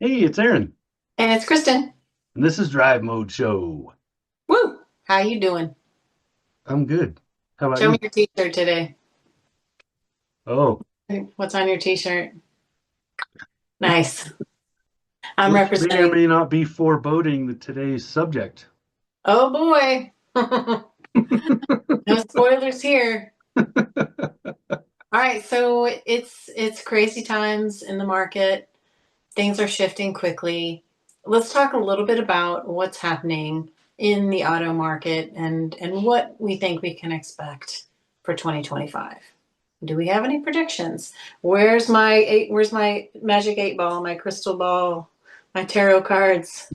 Hey, it's Aaron, And it's Kristen. and this is Drive Mode Show. Woo! How you doing? I'm good. How about Show me you? your t-shirt today. Oh, What's on your t-shirt? Nice. I'm which may or representing. may not be foreboding today's subject. Oh boy. No spoilers here. All right, so it's crazy times in the market. Things are shifting quickly. Let's talk a little bit about what's happening in the auto market and what we think we can expect for 2025. Do we have any predictions? Where's my magic eight ball, my crystal ball, my tarot cards?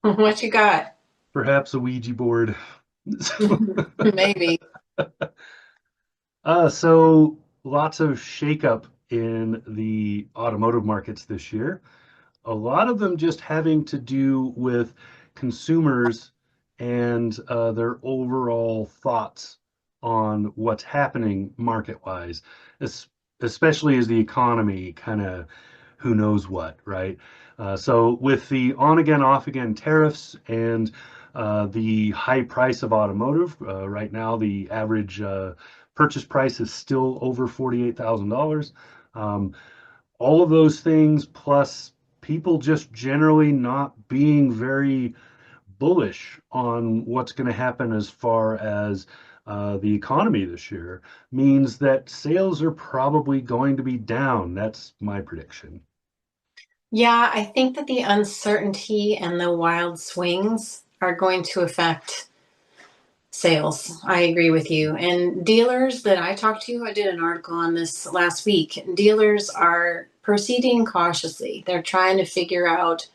What you got? Perhaps a Ouija board. Maybe. So lots of shakeup in the automotive markets this year. A lot of them just having to do with consumers and their overall thoughts on what's happening market wise, especially as the economy kind of who knows what, right? So, with the on again, off again tariffs and the high price of automotive, right now the average purchase price is still over $48,000. Um, all of those things, plus people just generally not being very bullish on what's going to happen as far as the economy this year, means that sales are probably going to be down. That's my prediction. Yeah, I think that the uncertainty and the wild swings are going to affect sales. I agree with you. And dealers that I talked to, I did an article on this last week. Dealers are proceeding cautiously. They're trying to figure out,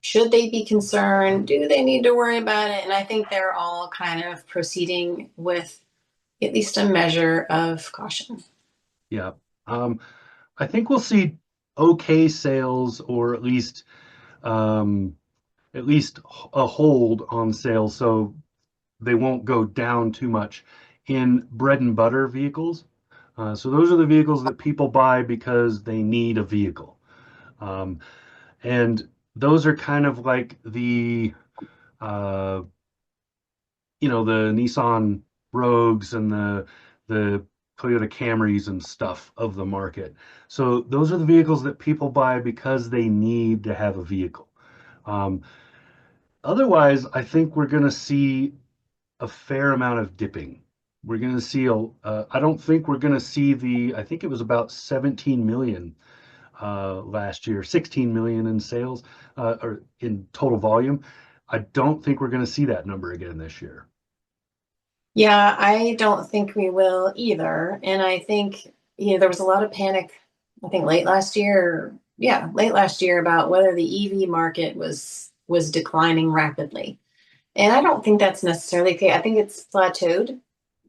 should they be concerned? Do they need to worry about it? And I think they're all kind of proceeding with at least a measure of caution. Yeah. Um, I think we'll see okay sales, or um, at least a hold on sales, so they won't go down too much in bread and butter vehicles. So those are the vehicles that people buy because they need a vehicle. Um, and those are kind of like uh, the Nissan Rogues and the Toyota Camrys and stuff of the market. So those are the vehicles that people buy because they need to have a vehicle. Um, Otherwise, I think we're going to see a fair amount of dipping. We're going to see I don't think we're going to see I think it was about 17 million last year, 16 million in sales or in total volume. I don't think we're going to see that number again this year. Yeah, I don't think we will either. And I think, there was a lot of panic, I think late last year, yeah, late last year about whether the EV market was declining rapidly. And I don't think that's necessarily okay. I think it's plateaued.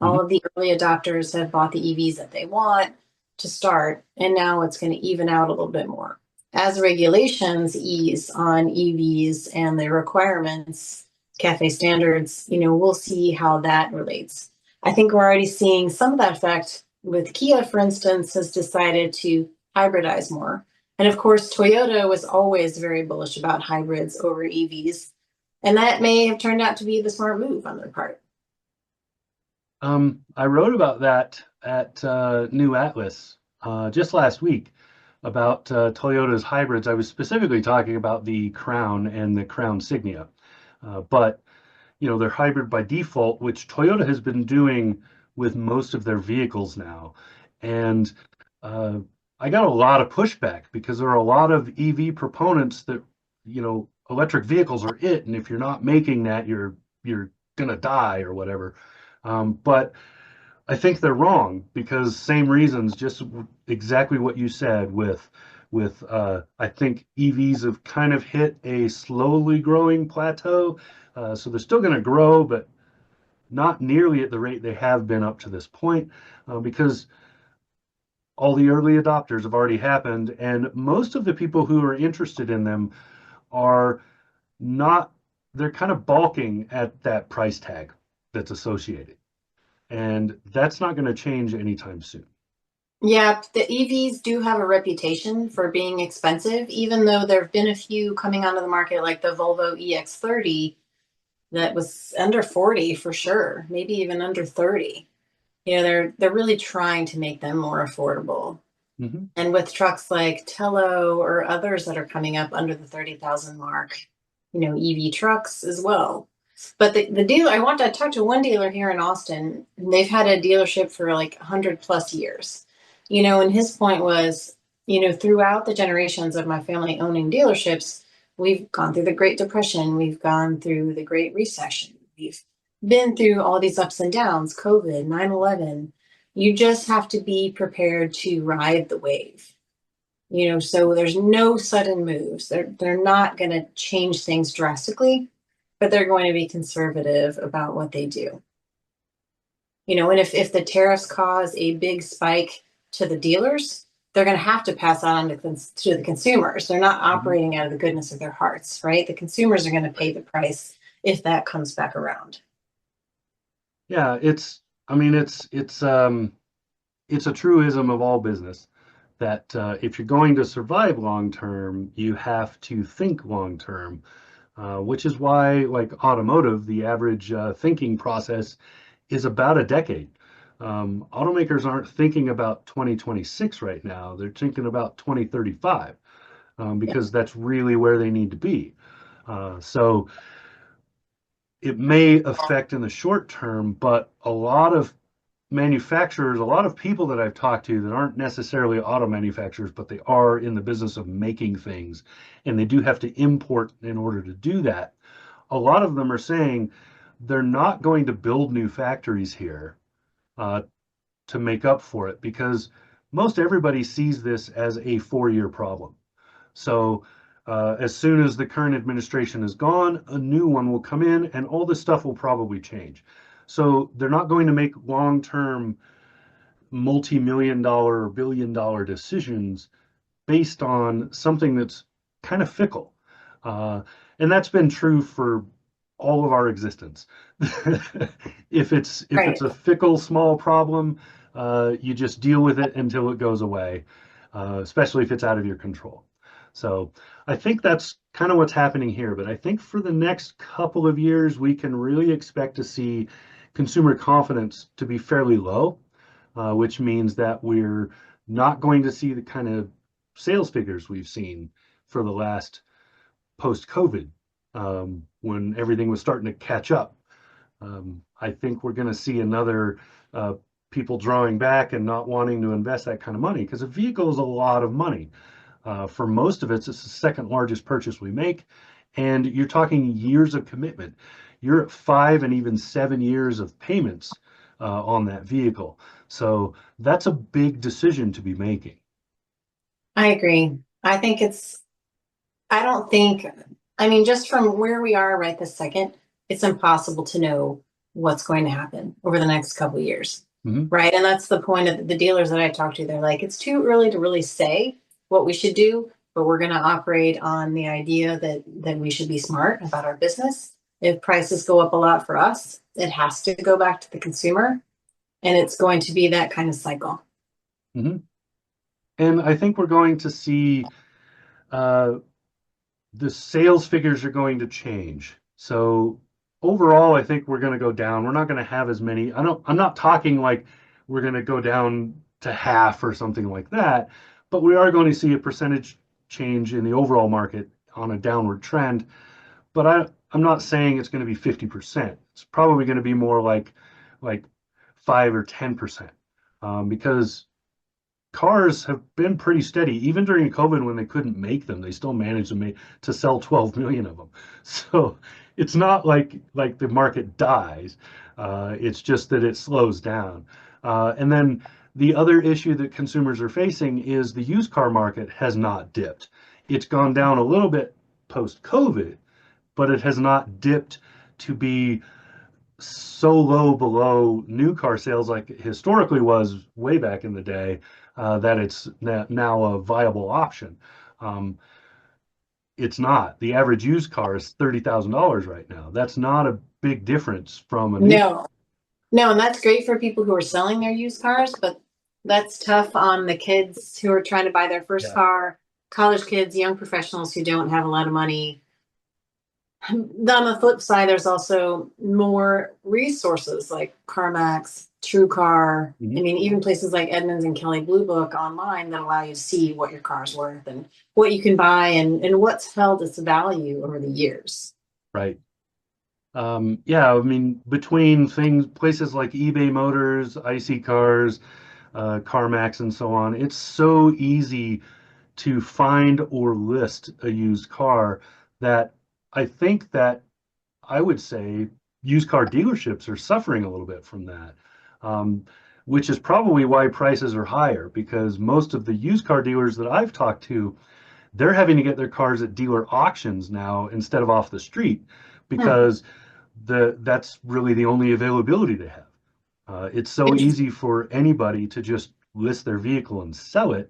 All Mhm. of the early adopters have bought the EVs that they want to start, and now it's going to even out a little bit more. As regulations ease on EVs and the requirements, cafe standards, we'll see how that relates. I think we're already seeing some of that effect with Kia, for instance, has decided to hybridize more. And of course, Toyota was always very bullish about hybrids over EVs, and that may have turned out to be the smart move on their part. I wrote about that at New Atlas just last week about Toyota's hybrids. I was specifically talking about the Crown and the Crown Signia, but they're hybrid by default, which Toyota has been doing with most of their vehicles now. And uh, I got a lot of pushback because there are a lot of EV proponents that, electric vehicles are it, and if you're not making that, you're gonna die or whatever. But I think they're wrong because same reasons, just exactly what you said with I think EVs have kind of hit a slowly growing plateau. So they're still going to grow, but not nearly at the rate they have been up to this point, because all the early adopters have already happened, and most of the people who are interested in them are not, they're kind of balking at that price tag that's associated. And that's not going to change anytime soon. Yeah, the EVs do have a reputation for being expensive, even though there have been a few coming onto the market, like the Volvo EX30, that was under 40 for sure, maybe even under 30. They're really trying to make them more affordable. Hmm. And with trucks like Tello or others that are coming up under the 30,000 mark, EV trucks as well. But the dealer, I talked to one dealer here in Austin, and they've had a dealership for like 100 plus years. And his point was, throughout the generations of my family owning dealerships, we've gone through the Great Depression, we've gone through the Great Recession, we've been through all these ups and downs, COVID, 9/11. You just have to be prepared to ride the wave. So there's no sudden moves. They're not going to change things drastically, but they're going to be conservative about what they do. And if the tariffs cause a big spike to the dealers, they're going to have to pass on to the consumers. They're not Hmm. operating out of the goodness of their hearts, right? The consumers are going to pay the price if that comes back around. Yeah, I mean, it's a truism of all business that if you're going to survive long term, you have to think long term, which is why, like automotive, the average thinking process is about a decade. Automakers aren't thinking about 2026 right now, they're thinking about 2035, Yeah, because that's really where they need to be. So it may affect in the short term, but a lot of manufacturers, a lot of people that I've talked to that aren't necessarily auto manufacturers, but they are in the business of making things, and they do have to import in order to do that. A lot of them are saying they're not going to build new factories here uh, to make up for it because most everybody sees this as a 4-year problem. So as soon as the current administration is gone, a new one will come in and all this stuff will probably change. So they're not going to make long-term multi-million dollar or billion dollar decisions based on something that's kind of fickle. Uh, and that's been true for all of our existence. If it's right. a fickle small problem, you just deal with it until it goes away, especially if it's out of your control. So I think that's kind of what's happening here. But I think for the next couple of years, we can really expect to see consumer confidence to be fairly low, which means that we're not going to see the kind of sales figures we've seen for the last post-COVID, when everything was starting to catch up. I think we're going to see another people drawing back and not wanting to invest that kind of money because a vehicle is a lot of money. For most of it, it's the second largest purchase we make, and you're talking years of commitment. You're at 5 and even 7 years of payments on that vehicle. So that's a big decision to be making. I agree. I think I don't think, I mean, just from where we are right this second, it's impossible to know what's going to happen over the next couple of years. Hmm. Right. And that's the point of the dealers that I talk to. They're like, it's too early to really say what we should do, but we're going to operate on the idea that we should be smart about our business. If prices go up a lot for us, it has to go back to the consumer. And it's going to be that kind of cycle. Hmm. And I think we're going to see uh, the sales figures are going to change. So overall, I think we're going to go down. We're not going to have as many. I'm not talking like we're going to go down to half or something like that, but we are going to see a percentage change in the overall market on a downward trend. But I'm not saying it's going to be 50%. It's probably going to be more like 5 or 10%, because cars have been pretty steady. Even during COVID, when they couldn't make them, they still managed to sell 12 million of them. So it's not like the market dies. It's just that it slows down. And then the other issue that consumers are facing is the used car market has not dipped. It's gone down a little bit post COVID, but it has not dipped to be so low below new car sales like it historically was way back in the day, that it's now a viable option. Um, it's not. The average used car is $30,000 right now. That's not a big difference from a new. No, no, and that's great for people who are selling their used cars, but That's tough on the kids who are trying to buy their first Yeah. car, college kids, young professionals who don't have a lot of money. On the flip side, there's also more resources like CarMax, TrueCar. I Mhm. mean, even places like Edmunds and Kelley Blue Book online that allow you to see what your car's worth and what you can buy and what's held its value over the years. Right. Yeah, I mean, between things, places like eBay Motors, IC Cars, CarMax, and so on, it's so easy to find or list a used car that I think that I would say used car dealerships are suffering a little bit from that, um, which is probably why prices are higher because most of the used car dealers that I've talked to, they're having to get their cars at dealer auctions now instead of off the street Hmm. because that's really the only availability they have. It's so easy for anybody to just list their vehicle and sell it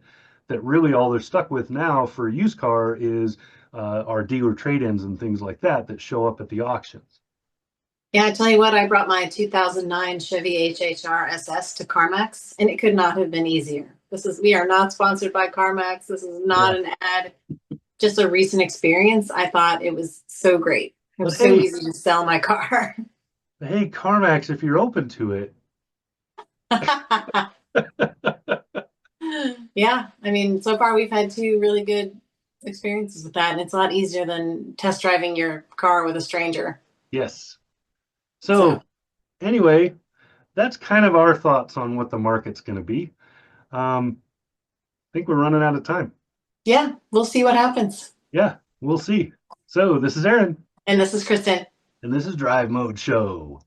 that really all they're stuck with now for a used car is our dealer trade-ins and things like that that show up at the auctions. Yeah, I tell you what, I brought my 2009 Chevy HHR SS to CarMax, and it could not have been easier. We are not sponsored by CarMax. This is not Yeah. an ad, just a recent experience. I thought it was so great. It But was so hey, easy to sell my car. hey, CarMax, if you're open to it, Yeah, I mean, so far we've had two really good experiences with that, and it's a lot easier than test driving your car with a stranger. yes. So, So anyway, that's kind of our thoughts on what the market's going to be. I think we're running out of time. yeah, we'll see what happens. Yeah, we'll see. So this is Aaron, And this is Kristen. and this is Drive Mode Show.